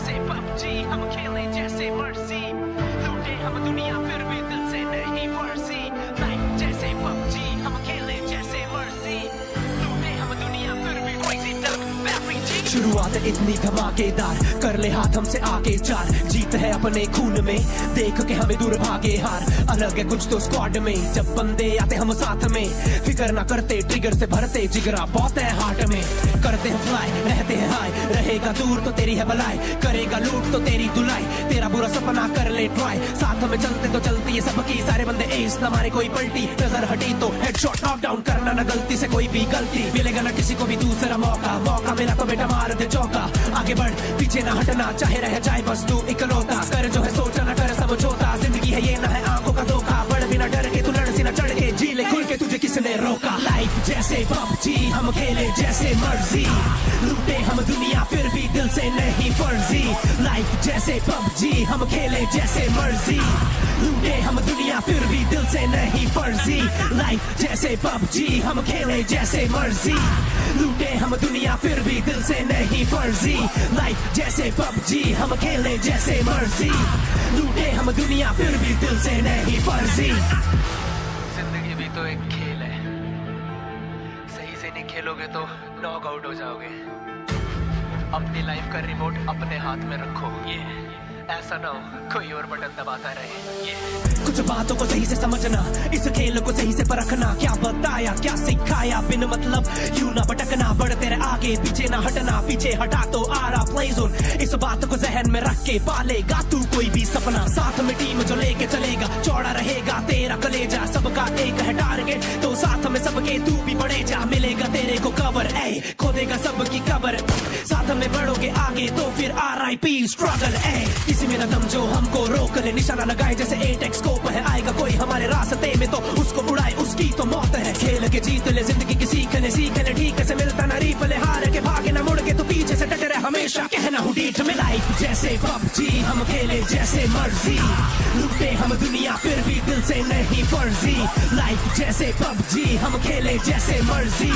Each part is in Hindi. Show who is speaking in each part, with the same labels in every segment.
Speaker 1: जैसे PUBG हम खेले जैसे मर्जी लूटे हम दुनिया फिर भी दिल से नहीं फर्जी लाइफ जैसे PUBG हम खेले जैसे मर्जी लूटे हम दुनिया फिर भी crazy dark very G
Speaker 2: शुरुआत इतनी धमाकेदार कर ले हाथ हमसे आगे चार जीत है अपने खून में देख के हमें दूर भागे हार अलग है कुछ तो स्क्वाड में जब बंदे आते हम साथ में फिक्र ना करते ट्रिगर से भरते जिगरा बहुत है हार्ट में करते हैं फ्लाई रहते हैं हाई रहेगा दूर तो तेरी है भलाई करेगा लूट तो तेरी धुलाई तेरा बुरा सपना कर ले ट्राई साथ में चलते तो चलती है सबकी सारे बंदे एस न मारे कोई पलटी नजर हटी तो हेडशॉट नॉक डाउन करना ना गलती से कोई भी गलती मिलेगा ना किसी को भी दूसरा मौका मौका मिला तो बेटा मार दे चौका आगे बढ़ पीछे ना हटना चाहे रह जाए बस तू इकलौता कर जो है सोचा ना कर समझौता जिंदगी है ये ना है आंखों का धोखा बढ़ बिना डर के तू लड़ सी ना चढ़ के जी ले खुल के तुझे किसने रोका लाइफ जैसे PUBG हम खेले जैसे मर्जी लूटे हम दुनिया फिर भी दिल से नहीं फर्जी लाइफ जैसे PUBG हम खेले जैसे मर्जी लूटे हम दुनिया फिर भी दिल से नहीं फर्जी लाइफ जैसे PUBG हम खेले जैसे मर्जी लूटे हम दुनिया फिर भी दिल से नहीं फर्जी लाइफ जैसे PUBG हम खेले जैसे मर्जी लूटे हम दुनिया फिर भी दिल से नहीं फर्जी
Speaker 1: जिंदगी भी तो एक खेल है सही से नहीं खेलोगे तो नॉक आउट हो जाओगे अपनी लाइफ का रिमोट अपने हाथ में रखो ऐसा ना हो कोई और बटन दबाता रहे
Speaker 2: कुछ बातों को सही से समझना इस खेल को सही से परखना क्या बताया क्या सिखाया बिन मतलब यूं ना भटकना बढ़ तेरे आगे पीछे ना हटना पीछे हटा तो आ रहा प्ले जोन इस बात को जहन में रख के पालेगा तू कोई भी सपना साथ में टीम जो लेके चलेगा चौड़ा रहेगा तेरा कलेजा सबका एक है टारगेट तो साथ में सबके तू भी बढ़े जा मिलेगा तेरे को कवर ए खोदेगा सबकी कबर साथ में बढ़ोगे आगे तो फिर RIP स्ट्रगल ए किसी में न दम जो हमको रोक ले निशाना लगाए जैसे 8x स्कोप है आएगा कोई हमारे रास्ते में तो उसको उड़ाए उसकी तो मौत है खेल के जीत ले जिंदगी की सीख ले ठीक से मिलता ना रीप ले हार के भागे ना मुड़ के तो पीछे से डटे रहे हमेशा कहना हूँ डीठ में लाइफ जैसे PUBG हम खेले जैसे मर्जी लूटे हम दुनिया फिर भी दिल से नहीं फर्जी लाइफ जैसे PUBG हम खेले जैसे मर्जी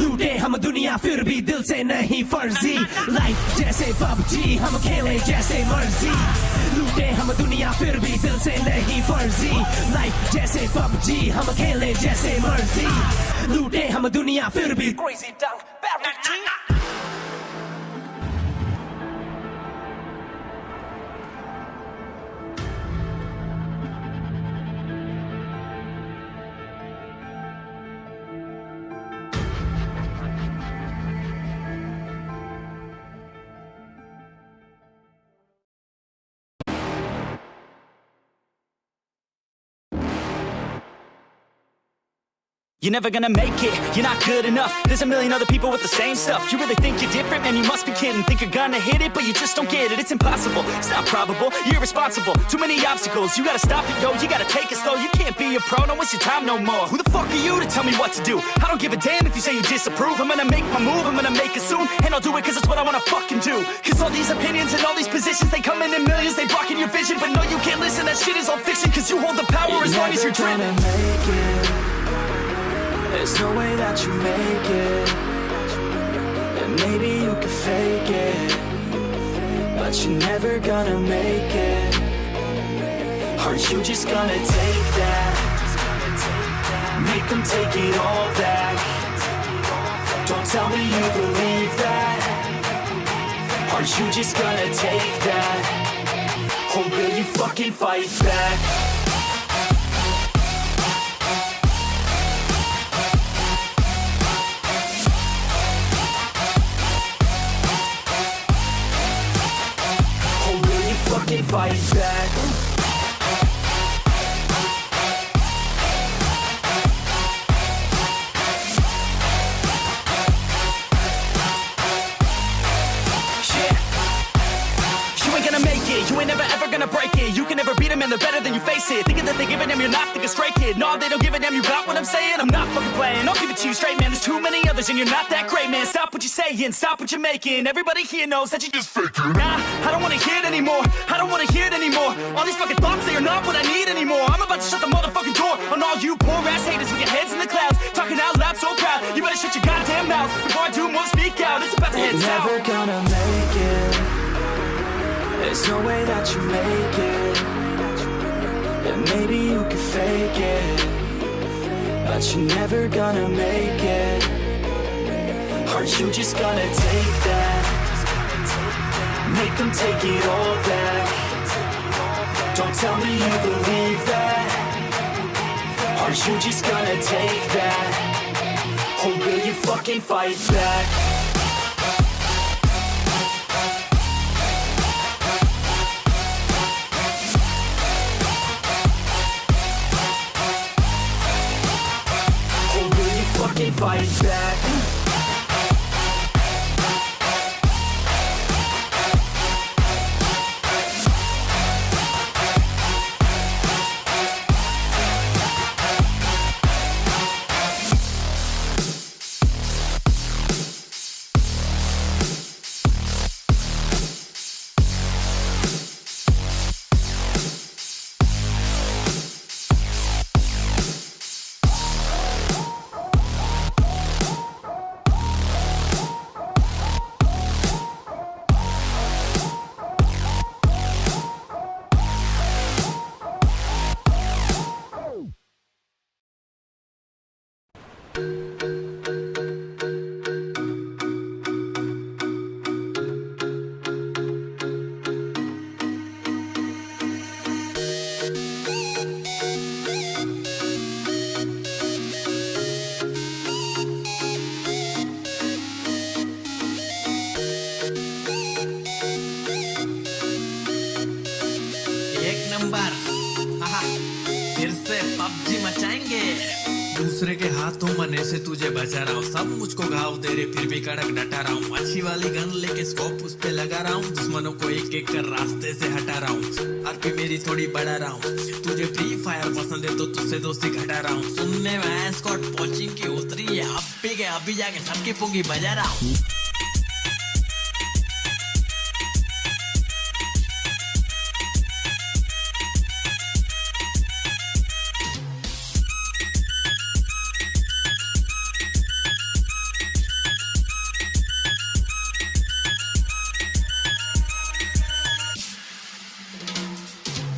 Speaker 2: लूटे हम दुनिया फिर भी दिल से नहीं फर्जी लाइफ जैसे PUBG हम खेले जैसे मर्जी लूटे हम दुनिया फिर भी दिल से नहीं फर्जी लाइफ जैसे PUBG हम खेले जैसे मर्जी लूटे हम दुनिया फिर भी crazy dunk very G
Speaker 3: You're never gonna make it, you're not good enough. There's a million other people with the same stuff. You really think you're different? Man, you must be kidding. Think you're gonna hit it, but you just don't get it. It's impossible, it's not probable, you're irresponsible. Too many obstacles, you gotta stop it, yo. You gotta take it slow, you can't be a pro. Don't waste your time no more. Who the fuck are you to tell me what to do? I don't give a damn if you say you disapprove. I'm gonna make my move, I'm gonna make it soon. And I'll do it cause it's what I wanna fucking do. Cause all these opinions and all these positions, they come in millions, they blocking your vision. But no, you can't listen, that shit is all fiction. Cause you hold the power as long as you're dreaming.
Speaker 4: There's no way that you make it. And maybe you can fake it, but you're never gonna make it. Are you just gonna take that? Make them take it all back. Don't tell me you believe that. Are you just gonna take that? Or will you fucking fight back? Fight back.
Speaker 3: You ain't gonna make it, you ain't never ever gonna break it. You can never beat them and they're better than you face it. Thinking that they give a damn, you're not, think a straight kid. No, they don't give a damn, you got what I'm saying? I'm not fucking playing, I'll give it to you straight, man. There's too many others and you're not that great, man. Stop what you're saying, stop what you're making. Everybody here knows that you just faking. Nah, I don't wanna hear it anymore, I don't wanna hear it anymore. All these fucking thoughts, they are not what I need anymore. I'm about to shut the motherfucking door on all you poor ass haters with your heads in the clouds, talking out loud so proud. You better shut your goddamn mouth before I do more, speak out. It's about to head south.
Speaker 4: Never gonna make it. There's no way that you make it. And maybe you can fake it, but you're never gonna make it. Aren't you just gonna take that? Make them take it all back. Don't tell me you believe that. Aren't you just gonna take that? Or will you fucking fight back? Or will you fucking fight back?
Speaker 1: फिर से पबजी मचाएंगे। दूसरे के हाथों मरने से तुझे बचा रहा हूँ, सब मुझको घाव दे रहे फिर भी कड़क डटा रहा हूँ। अच्छी वाली गन लेके स्कोप उस पे लगा रहा हूँ, दुश्मनों को एक एक कर रास्ते से हटा रहा हूँ। आरपी मेरी थोड़ी बढ़ा रहा हूँ, तुझे फ्री फायर पसंद है तो तुझसे दोस्ती घटा रहा हूँ। सुनने में स्कॉट पोचिंग की उतरी है, अभी जाके सबकी पुंगी बजा रहा हूँ।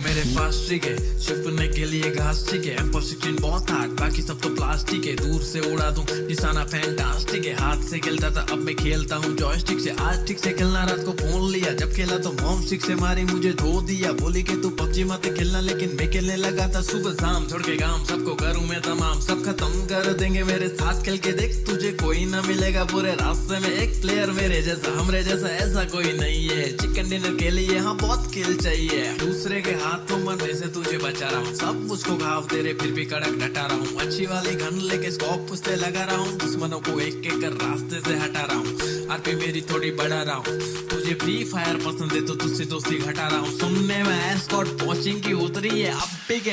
Speaker 1: मेरे पास ट्रिक है छुपने के लिए घास ठीक है, M16 बहुत हार्ड बाकी सब तो प्लास्टिक है। दूर से उड़ा दूं निशाना फैंटास्टिक है, हाथ से खेलता था अब मैं खेलता हूँ जॉयस्टिक से। आज ठीक से खेलना रात को फोन लिया, जब खेला तो मॉम स्टिक से मारी मुझे धो दिया। बोली के तू पबजी मत खेलना, लेकिन मैं खेलने लगा था सुबह शाम। छोड़ के गाँव सबको करूँ मैं तमाम, सब खत्म कर देंगे मेरे साथ खेल के देख। तुझे कोई ना मिलेगा पूरे रास्ते में एक प्लेयर मेरे जैसा, हमरे जैसा ऐसा कोई नहीं है। चिकन डिनर के लिए हाँ बहुत किल चाहिए, दूसरे के हाथों मरने से तुझे बचा रहा हूँ। सब मुझको घाव दे रहे फिर भी कड़क डटा रहा हूँ। अच्छी वाली गन लेके स्कोप उस पे लगा रहा हूँ, दुश्मनों को एक एक कर रास्ते से हटा रहा हूँ। आरपी मेरी थोड़ी बढ़ा रहा हूँ, तुझे फ्री फायर पसंद है तो तुझसे दोस्ती घटा रहा हूँ। सुनने में स्कॉट पोचिंग की उतरी है,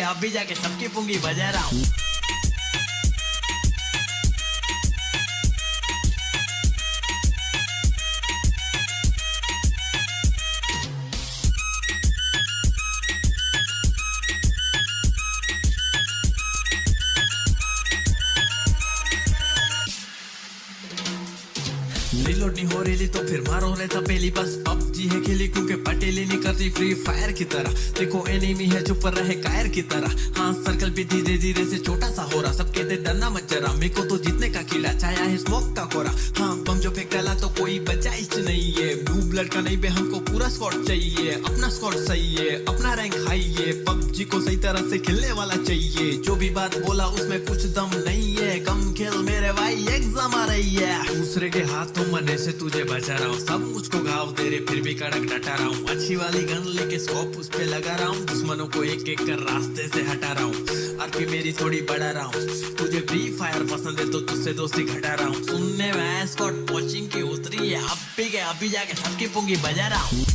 Speaker 1: अभी जाके सबकी पुंगी बजा रहा हूँ। रिलोड नहीं हो रही तो फिर मारो रहता पहली, बस पबजी है खेली क्योंकि पटेली नहीं करती फ्री फायर की तरह। देखो एनिमी है चुप रहे कायर की तरह, हाँ सर्कल भी धीरे धीरे से छोटा सा हो रहा। सब कहते डरना मत जरा, मेरे को तो जीतने का कीड़ा छाया है स्मोक का कोरा। हाँ बम जो फेंक डाला तो कोई बचा ही नहीं है, ब्लू ब्लड का नहीं बे हमको पूरा स्क्वाड चाहिए। अपना स्क्वाड सही है, अपना रैंक हाई है, पबजी को सही तरह से खेलने वाला चाहिए। जो भी बात बोला उसमें कुछ दम नहीं है, कम खेल मेरे भाई एग्जाम आ रही है। दूसरे के हाथों मरने से तुझे बचा रहा हूँ, सब मुझको घाव दे रहे फिर भी कड़क डटा रहा हूँ। अच्छी वाली गन लेके स्कोप उस पे लगा रहा हूँ, दुश्मनों को एक एक कर रास्ते से हटा रहा हूँ। आरपी मेरी थोड़ी बढ़ा रहा हूँ, तुझे फ्री फायर पसंद है तो तुझसे दोस्ती घटा रहा हूँ। सुनने में स्कॉट पोचिंग की उतरी है, अभी जाके सबकी पुंगी बजा रहा हूँ।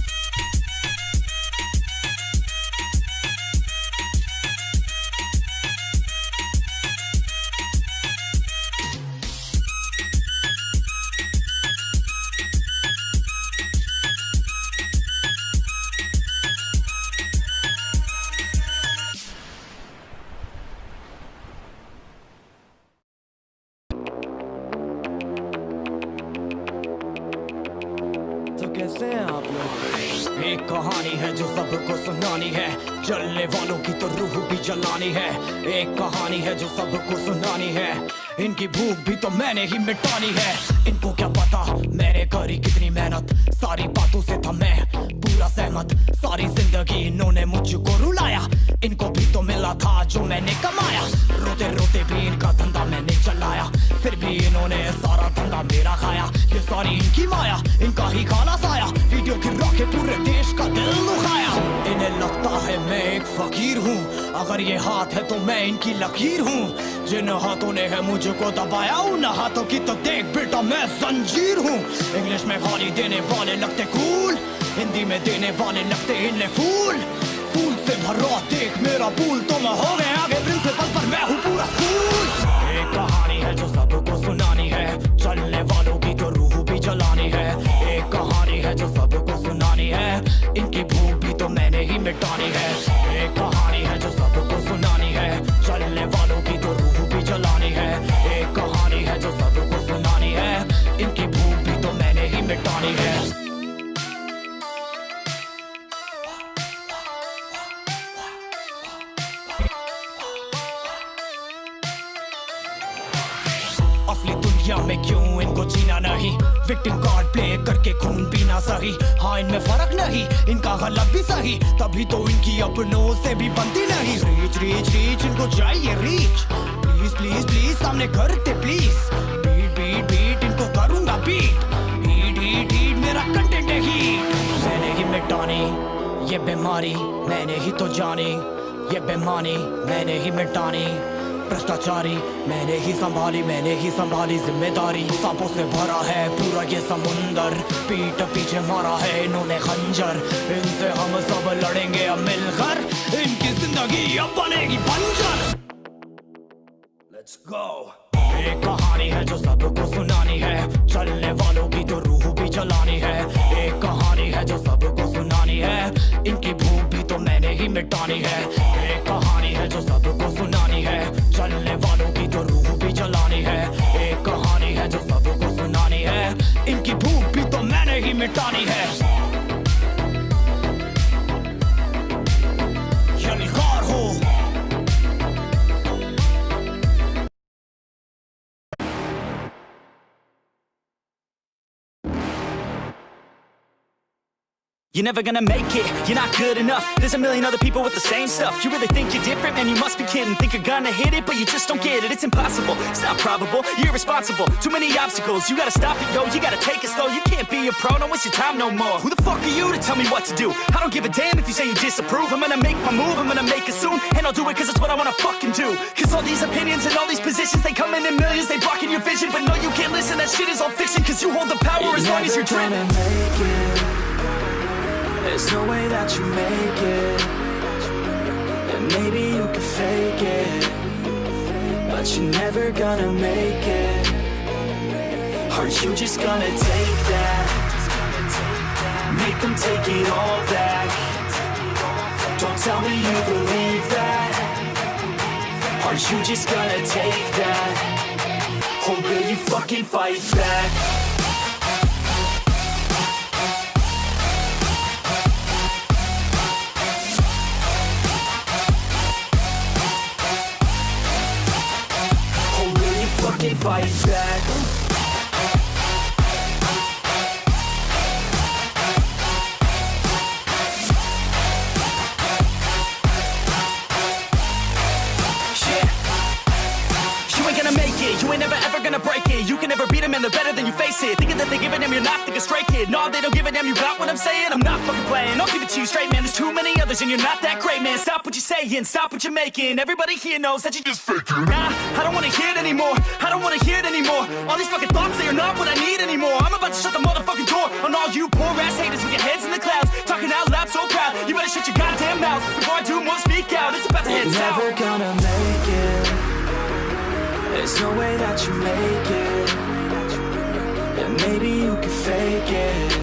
Speaker 4: तो कैसे हैं आप लोग?
Speaker 3: एक कहानी है जो सबको सुनानी है, जलने वालों की तो रूह भी जलानी है। एक कहानी है जो सबको सुनानी है, इनकी भूख भी तो मैंने ही मिटानी है। इनको क्या पता मैंने करी कितनी मेहनत, सारी बातों से था मैं पूरा सहमत। सारी जिंदगी इन्होंने मुझको रुलाया, इनको भी तो मिला था जो मैंने कमाया। रोते रोते भी इनका धंधा मैंने चलाया, फिर भी इन्होंने सारा धंधा मेरा खाया। ये सारी इनकी माया, इनका ही खाना साया, वीडियो गिरा के पूरे देश का दिल दुखाया। इन्हें लगता है मैं एक फकीर हूँ, अगर ये हाथ है तो मैं इनकी लकीर हूँ। जिन हाथों ने है मुझको दबाया, उन हाथों की तो देख बेटा मैं जंजीर हूँ। इंग्लिश में गाली देने वाले लगते कूल, हिंदी में देने वाले लगते इन्हें फूल। फूल से भरा देख मेरा पूल, तो मैं हो गया आगे प्रिंसिपल पर मैं हूँ पूरा स्कूल। एक कहानी है जो सबको सुनानी है, चलने वालों की तो रूह भी जलानी है। एक कहानी है जो सबको सुनानी है, इनकी भूख भी तो मैंने ही मिटानी है। एक कहानी है जो सबको सुनानी है, चलने वालों की तो रूह भी जलानी है। एक कहानी है जो सबको सुनानी है, इनकी भूख भी तो मैंने ही मिटानी है। असली दुनिया में क्यों इनको जीना नहीं, विक्टिम कार्ड प्ले करके खून पीना सही। हाँ इनमें फर्क नहीं, इनका गलत भी सही, तभी तो इनकी अपनों से भी बनती नहीं। रीच रीच रीच इनको चाहिए रीच, प्लीज प्लीज प्लीज सामने करते प्लीज। बीट बीट बीट इनको करूंगा बीट, हीट हीट हीट मेरा कंटेंट है हीट। मैंने ही मिटानी ये बीमारी, मैंने ही तो जानी ये बेमानी, मैंने ही मिटानी भ्रष्टाचारी। मैंने ही संभाली जिम्मेदारी। सांपों से भरा है पूरा ये समुंदर, पीठ पीछे मारा है इन्होंने खंजर। इनसे हम सब लड़ेंगे अब मिलकर, इनकी जिंदगी अब बनेगी बंजर। Let's go। एक कहानी है जो सबको सुनानी है, चलने वालों की तो रूह भी जलानी है। एक कहानी है जो सबको सुनानी है, इनकी भूख भी तो मैंने ही मिटानी है। एक कहानी है जो सबको सुनानी है, चलने वालों की तो रूह भी जलानी है। एक कहानी है जो सबको सुनानी है, इनकी भूख भी तो मैंने ही मिटानी है। यलगार हो
Speaker 5: You're never gonna make it, you're not good enough. There's a million other people with the same stuff. You really think you're different? Man, you must be kidding. Think you're gonna hit it, but you just don't get it. It's impossible, it's not probable, you're irresponsible. Too many obstacles, you gotta stop it, yo. You gotta take it slow, you can't be a pro, don't waste your time no more. Who the fuck are you to tell me what to do? I don't give a damn if you say you disapprove. I'm gonna make my move, I'm gonna make it soon. And I'll do it cause it's what I wanna fucking do. Cause all these opinions and all these positions, they come in millions, they blocking your vision. But no, you can't listen, that shit is all fiction. Cause you hold the power as long as you're dreaming.
Speaker 4: There's no way that you make it, and maybe you can fake it, but you're never gonna make it. Aren't you just gonna take that, make them take it all back? Don't tell me you believe that. Aren't you just gonna take that, or will you fucking fight back? Fight back.
Speaker 5: You ain't gonna make it, you ain't never ever gonna break it. You can never beat them and they're better than you face it. Thinking that they give a damn, you're not, think a straight kid. No, they don't give a damn, you got what I'm saying? I'm not fucking playing, I'll give it to you straight, man. There's too many others and you're not that great, man. Stop what you're saying, stop what you're making. Everybody here knows that you just faking. Nah, I don't wanna hear it anymore, I don't wanna hear it anymore. All these fucking thoughts, they are not what I need anymore. I'm about to shut the motherfucking door on all you poor ass haters with your heads in the clouds, talking out loud so proud. You better shut your goddamn mouth before I do more, speak out. It's about to head south.
Speaker 4: You're never gonna make it, there's no way that you make it, and maybe you can fake it.